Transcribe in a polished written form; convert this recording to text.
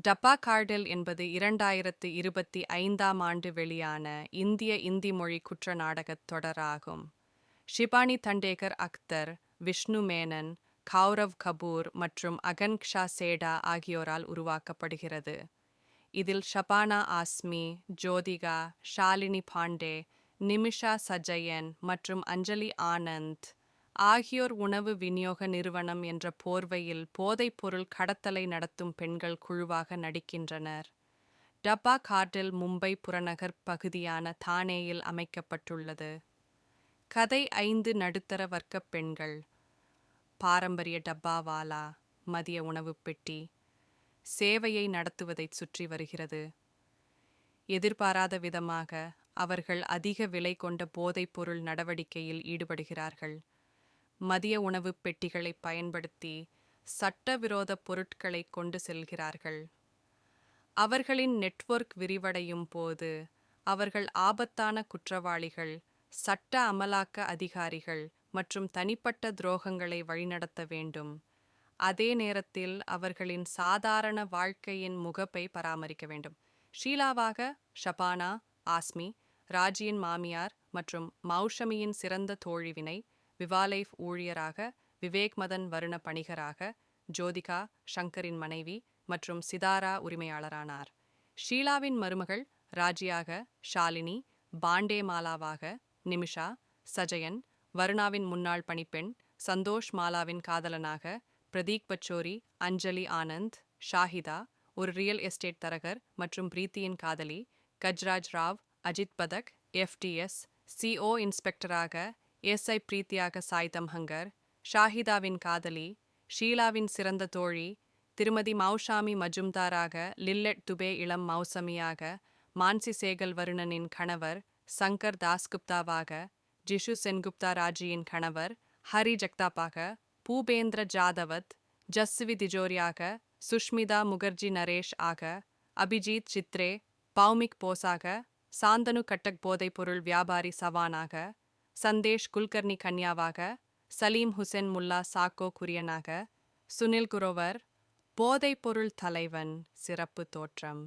டப்பா கார்டெல் என்பது 2025ஆம் ஆண்டு வெளியான இந்திய இந்தி மொழி குற்ற நாடகத் தொடராகும். ஷிபானி தண்டேகர் அக்தர், விஷ்ணு மேனன், கௌரவ் கபூர் மற்றும் அகன்க்ஷா சேடா ஆகியோரால் உருவாக்கப்படுகிறது. இதில் ஷபானா ஆஸ்மி, ஜோதிகா, ஷாலினி பாண்டே, நிமிஷா சஜயன் மற்றும் அஞ்சலி ஆனந்த் ஆகியோர் உணவு விநியோக நிறுவனம் என்ற போர்வையில் போதைப்பொருள் கடத்தலை நடத்தும் பெண்கள் குழுவாக நடிக்கின்றனர். டப்பா கார்டெல் மும்பை புறநகர் பகுதியான தானேயில் அமைக்கப்பட்டுள்ளது. கதை 5 நடுத்தர வர்க்க பெண்கள். பாரம்பரிய டப்பாவாலா மதிய உணவுப் பெட்டி சேவையை நடத்துவதைச் சுற்றி வருகிறது. எதிர்பாராத விதமாக அவர்கள் அதிக விலை கொண்ட போதைப்பொருள் நடவடிக்கையில் ஈடுபடுகிறார்கள். மதிய உணவுப் பெட்டிகளை பயன்படுத்தி சட்டவிரோத பொருட்களை கொண்டு செல்கிறார்கள். அவர்களின் நெட்வொர்க் விரிவடையும் போது அவர்கள் ஆபத்தான குற்றவாளிகள், சட்ட அமலாக்க அதிகாரிகள் மற்றும் தனிப்பட்ட துரோகங்களை வழிநடத்த வேண்டும். அதே நேரத்தில் அவர்களின் சாதாரண வாழ்க்கையின் முகப்பை பராமரிக்க வேண்டும். ஷீலாவாக ஷபானா ஆஸ்மி, ராஜியின் மாமியார் மற்றும் மௌஷமியின் சிறந்த தோழிவினை, விவாலைஃப் ஊழியராக விவேக் மதன் வருண பணிகராக, ஜோதிகா ஷங்கரின் மனைவி மற்றும் சிதாரா உரிமையாளரானார். ஷீலாவின் மருமகள் ராஜியாக ஷாலினி, பாண்டே மாலாவாக நிமிஷா சஜயன், வருணாவின் முன்னாள் பணிப்பெண், சந்தோஷ் மாலாவின் காதலனாக பிரதீக் பச்சோரி, அஞ்சலி ஆனந்த், ஷாஹிதா ஒரு ரியல் எஸ்டேட் தரகர் மற்றும் பிரீத்தியின் காதலி, Gajraj Rao, Ajith Pathak FTS CO இன்ஸ்பெக்டராக SI பிரீத்தியாக Sai தம்ஹங்கர், ஷாஹிதாவின் காதலி, ஷீலாவின் சிறந்த தோழி, திருமதி மௌஷாமி மஜும்தாராக லில்லெட் துபே இளம் மௌசமியாக, மான்சி சேகல் வருணனின் கணவர், சங்கர் தாஸ்குப்தாவாக, ஜிஷு சென்குப்தா ராஜியின் கணவர், ஹரி ஜக்தாப்பாக, பூபேந்திர ஜாதவத், ஜஸ்வி திஜோரியாக, சுஷ்மிதா முகர்ஜி நரேஷ் ஆக, அபிஜீத் சித்ரே, பௌமிக் போஸாக, சாந்தனு கட்டக் போதைப்பொருள் வியாபாரி சவானாக, சந்தேஷ் குல்கர்னி கன்யாவாக, சலீம் ஹுசேன் முல்லா சாக்கோ குரியனாக, சுனில் குரோவர், போதைப்பொருள் தலைவன் சிறப்பு தோற்றம்.